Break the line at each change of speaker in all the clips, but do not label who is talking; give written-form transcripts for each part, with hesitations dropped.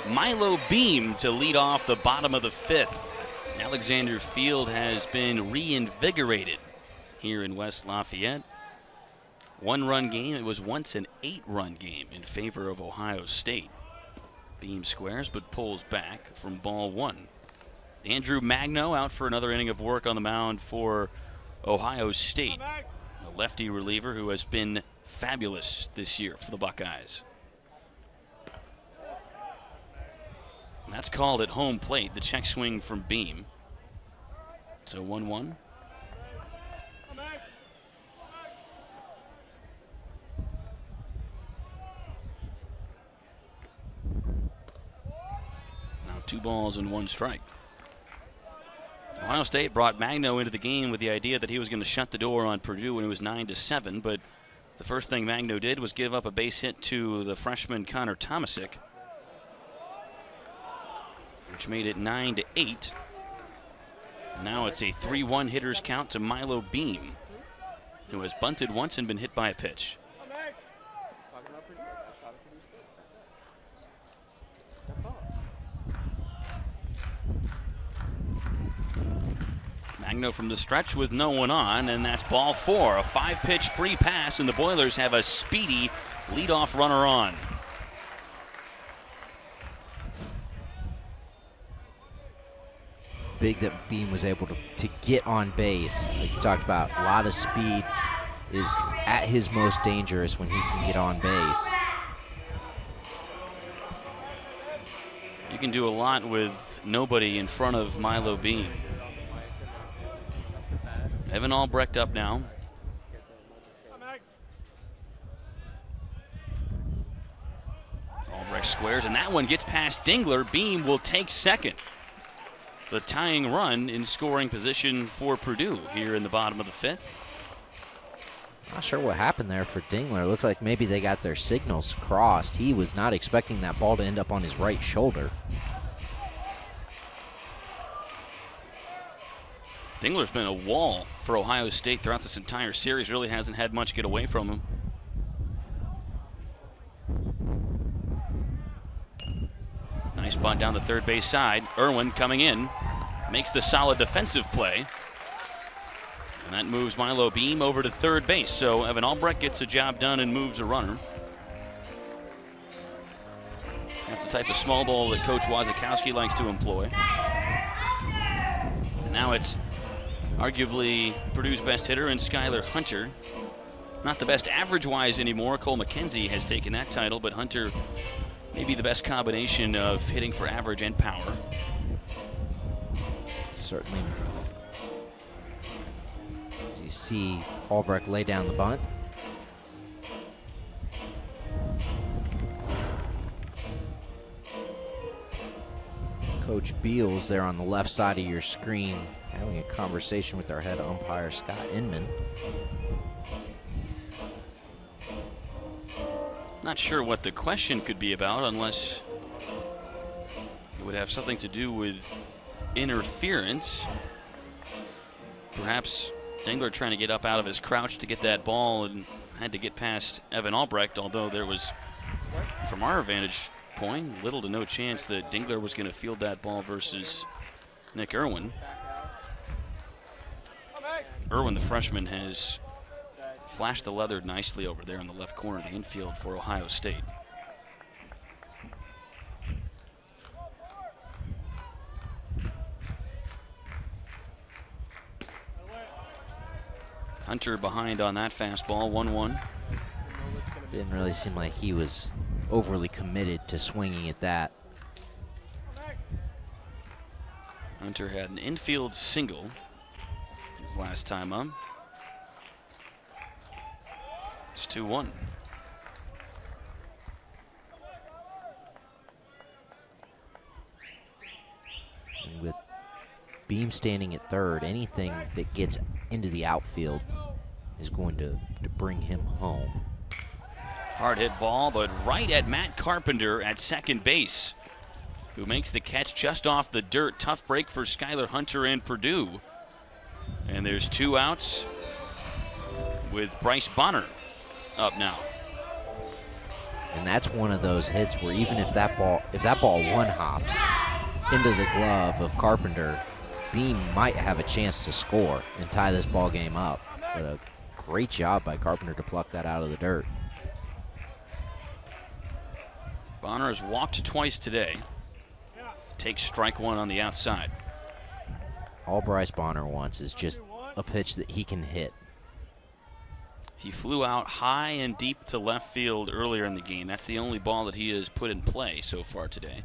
Milo Beam to lead off the bottom of the 5th. Alexander Field has been reinvigorated here in West Lafayette. 1-run game. It was once an 8-run game in favor of Ohio State. Beam squares but pulls back from ball 1. Andrew Magno out for another inning of work on the mound for Ohio State. A lefty reliever who has been fabulous this year for the Buckeyes. And that's called at home plate, the check swing from Beam. So 1-1. Now 2 balls and 1 strike. Ohio State brought Magno into the game with the idea that he was going to shut the door on Purdue when it was 9-7, but the first thing Magno did was give up a base hit to the freshman Connor Tomasic, which made it 9-8. Now it's a 3-1 hitter's count to Milo Beam, who has bunted once and been hit by a pitch. Magno from the stretch with no one on, and that's ball 4. A 5-pitch free pass, and the Boilers have a speedy leadoff runner on.
Big that Beam was able to get on base. Like you talked about, a lot of speed is at his most dangerous when he can get on base.
You can do a lot with nobody in front of Milo Beam. Evan Albrecht up now. Albrecht squares, and that one gets past Dingler. Beam will take second. The tying run in scoring position for Purdue here in the bottom of the 5th.
Not sure what happened there for Dingler. It looks like maybe they got their signals crossed. He was not expecting that ball to end up on his right shoulder.
Dingler's been a wall for Ohio State throughout this entire series. Really hasn't had much get away from him. Nice bunt down the third base side. Irwin coming in, makes the solid defensive play. And that moves Milo Beam over to third base. So Evan Albrecht gets a job done and moves a runner. That's the type of small ball that Coach Wazakowski likes to employ. And now it's arguably Purdue's best hitter in Skylar Hunter. Not the best average-wise anymore. Cole McKenzie has taken that title, but Hunter maybe the best combination of hitting for average and power.
Certainly. As you see Albrecht lay down the bunt. Coach Beals there on the left side of your screen having a conversation with our head umpire, Scott Inman.
Not sure what the question could be about unless it would have something to do with interference. Perhaps Dingler trying to get up out of his crouch to get that ball and had to get past Evan Albrecht, although there was, from our vantage point, little to no chance that Dingler was going to field that ball versus Nick Irwin. Irwin, the freshman, has flashed the leather nicely over there in the left corner of the infield for Ohio State. Hunter behind on that fastball, 1-1.
Didn't really seem like he was overly committed to swinging at that.
Hunter had an infield single his last time up. It's 2-1.
And with Beam standing at third, anything that gets into the outfield is going to bring him home.
Hard hit ball, but right at Matt Carpenter at second base, who makes the catch just off the dirt. Tough break for Skylar Hunter and Purdue. And there's 2 outs with Bryce Bonner up now.
And that's one of those hits where even if that ball one hops into the glove of Carpenter, Beam might have a chance to score and tie this ball game up. But a great job by Carpenter to pluck that out of the dirt.
Bonner has walked twice today. Takes strike one on the outside.
All Bryce Bonner wants is just a pitch that he can hit.
He flew out high and deep to left field earlier in the game. That's the only ball that he has put in play so far today.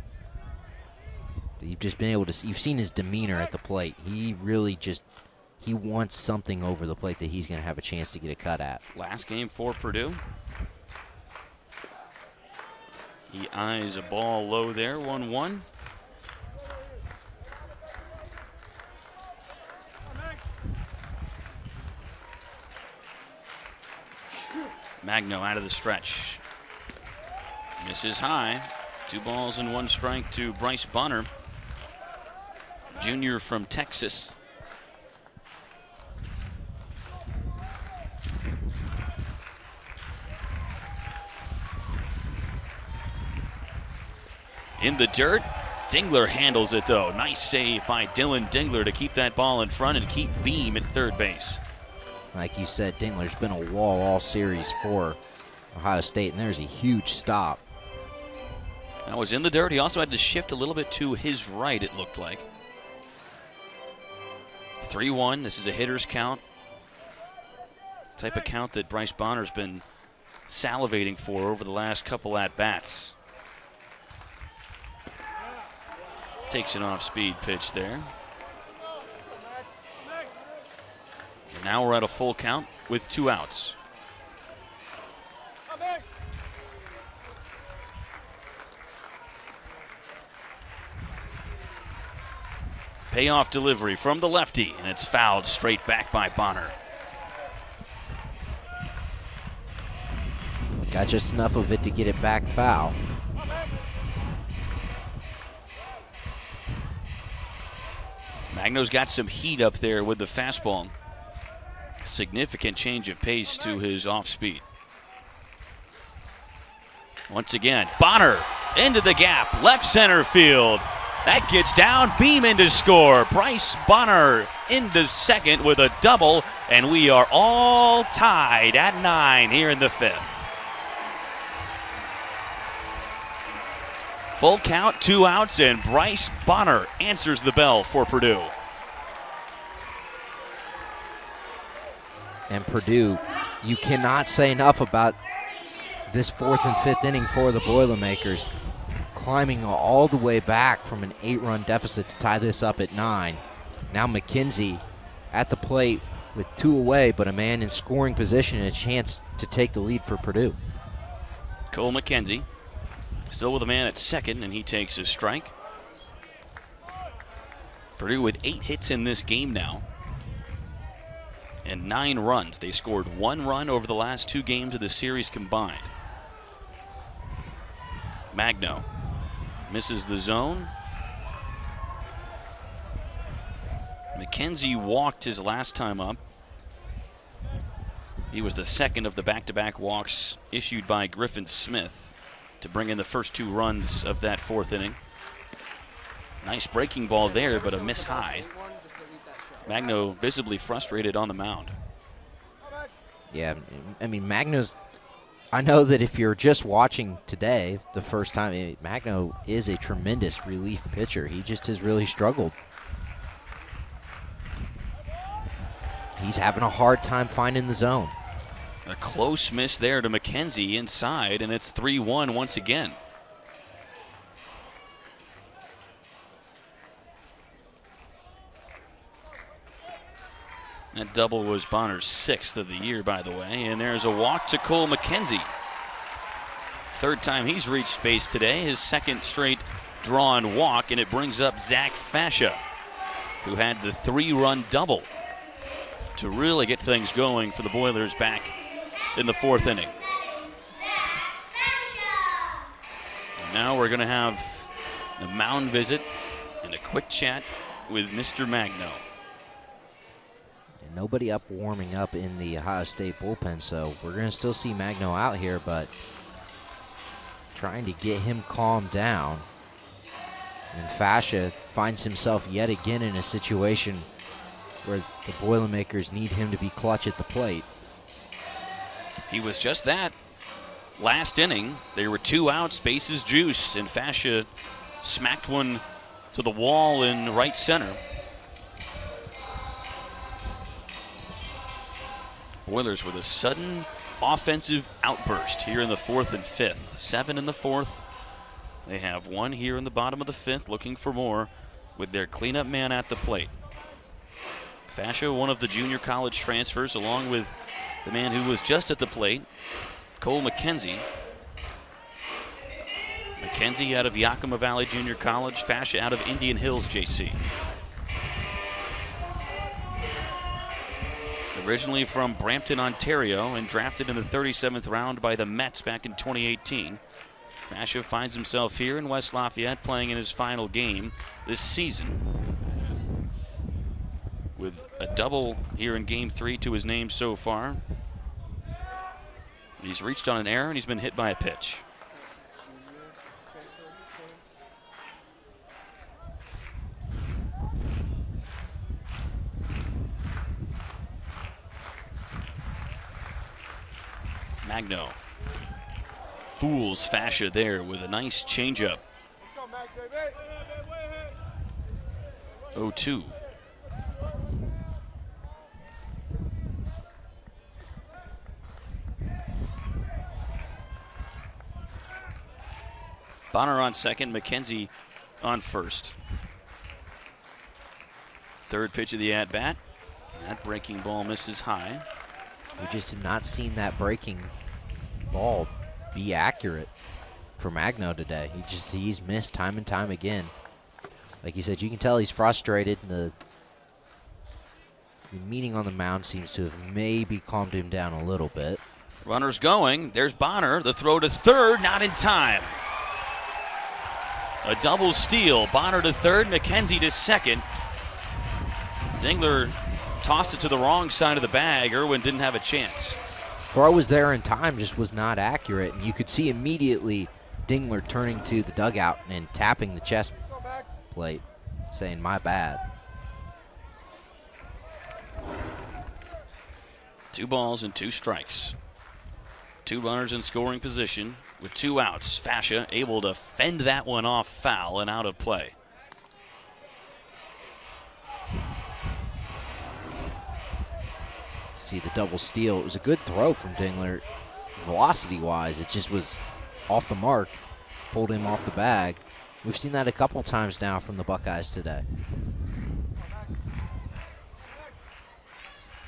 But you've just been able to see, you've seen his demeanor at the plate. He really just, he wants something over the plate that he's going to have a chance to get a cut at.
Last game for Purdue. He eyes a ball low there, 1-1. Magno out of the stretch. Misses high. 2 balls and 1 strike to Bryce Bonner, junior from Texas. In the dirt, Dingler handles it though. Nice save by Dylan Dingler to keep that ball in front and keep Beam at third base.
Like you said, Dingler's been a wall all series for Ohio State, and there's a huge stop.
That was in the dirt. He also had to shift a little bit to his right, it looked like. 3-1, this is a hitter's count. Type of count that Bryce Bonner's been salivating for over the last couple at-bats. Takes an off-speed pitch there. And now we're at a full count with 2 outs. Payoff delivery from the lefty, and it's fouled straight back by Bonner.
Got just enough of it to get it back foul.
Magno's got some heat up there with the fastball. Significant change of pace to his off speed. Once again, Bonner into the gap, left center field. That gets down, Beam in to score. Bryce Bonner into second with a double, and we are all tied at 9 here in the 5th. Full count, 2 outs, and Bryce Bonner answers the bell for Purdue.
And Purdue, you cannot say enough about this 4th and 5th inning for the Boilermakers, climbing all the way back from an 8-run deficit to tie this up at 9. Now McKenzie at the plate with 2 away, but a man in scoring position and a chance to take the lead for Purdue.
Cole McKenzie still with a man at second, and he takes his strike. Purdue with 8 hits in this game now and 9 runs. They scored 1 run over the last 2 games of the series combined. Magno misses the zone. McKenzie walked his last time up. He was the second of the back-to-back walks issued by Griffin Smith to bring in the first 2 runs of that 4th inning. Nice breaking ball there, but a miss high. Magno visibly frustrated on the mound.
Yeah, I mean, Magno's, I know that if you're just watching today, the first time, Magno is a tremendous relief pitcher. He just has really struggled. He's having a hard time finding the zone.
A close miss there to McKenzie inside, and it's 3-1 once again. That double was Bonner's 6th of the year, by the way, and there's a walk to Cole McKenzie. 3rd time he's reached base today, his 2nd straight drawn walk, and it brings up Zach Fascia, who had the 3-run double to really get things going for the Boilers back in the 4th inning. And now we're going to have the mound visit and a quick chat with Mr. Magno.
And nobody up warming up in the Ohio State bullpen, so we're going to still see Magno out here, but trying to get him calmed down. And Fascia finds himself yet again in a situation where the Boilermakers need him to be clutch at the plate.
He was just that. Last inning, there were 2 outs, bases juiced, and Fascia smacked one to the wall in right center. Boilers with a sudden offensive outburst here in the 4th and 5th. 7 in the 4th. They have 1 here in the bottom of the 5th, looking for more with their cleanup man at the plate. Fascia, one of the junior college transfers, along with the man who was just at the plate, Cole McKenzie. McKenzie out of Yakima Valley Junior College, Fascia out of Indian Hills JC. Originally from Brampton, Ontario, and drafted in the 37th round by the Mets back in 2018. Fascia finds himself here in West Lafayette playing in his final game this season, with a double here in Game 3 to his name so far. He's reached on an error and he's been hit by a pitch. Magno fools Fascia there with a nice changeup. 0-2. Bonner on second, McKenzie on first. Third pitch of the at-bat. That breaking ball misses high.
We just have not seen that breaking ball be accurate for Magno today. He's missed time and time again. Like you said, you can tell he's frustrated. The meeting on the mound seems to have maybe calmed him down a little bit.
Runners going. There's Bonner. The throw to third, not in time. A double steal. Bonner to third, McKenzie to second. Dingler tossed it to the wrong side of the bag. Irwin didn't have a chance.
Throw was there in time, just was not accurate. And you could see immediately Dingler turning to the dugout and tapping the chest plate, saying, "My bad."
2 balls and 2 strikes. 2 runners in scoring position with 2 outs. Fascia able to fend that one off foul and out of play.
See the double steal. It was a good throw from Dingler. Velocity-wise, it just was off the mark. Pulled him off the bag. We've seen that a couple times now from the Buckeyes today.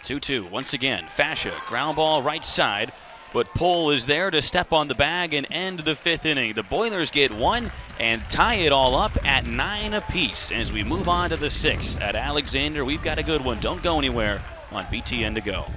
2-2 once again. Fascia, ground ball right side, but Pohl is there to step on the bag and end the 5th inning. The Boilers get 1 and tie it all up at 9 apiece. As we move on to the 6th at Alexander, we've got a good one. Don't go anywhere on BTN to go.